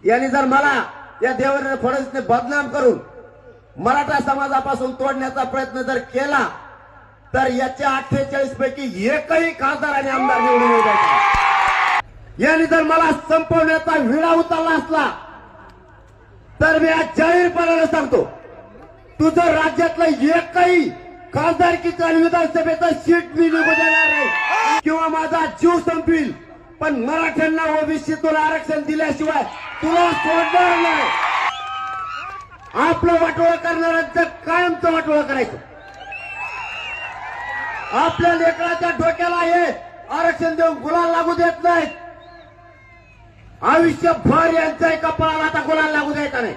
यांनी जर मला या देवेंद्र फडणवीसने बदनाम करून मराठा समाजापासून तोडण्याचा प्रयत्न जर केला तर याच्या 48 पैकी एकही खासदार आणि आमदार निवडून येऊ द्यायचा। यांनी जर मला संपवण्याचा विडा उचलला असला तर मी आज जाहीरपणाने सांगतो, तुझं राज्यातलं एकही खासदारकीचं आणि विधानसभेचं सीट मी निघू देणार नाही किंवा माझा जीव संपील, पण मराठ्यांना ओबीसीतून आरक्षण दिल्याशिवाय तुला सोडणार नाही। आपलं वाटोळं करणाऱ्यांचं कायमचं वाटोळं करायचं। आपल्या लेकराच्या डोक्याला हे आरक्षण देऊन गुलाल लागू देत नाहीत। आयुष्यभर यांच्या कपाळाला आता गुलाल लागू द्यायचा नाही।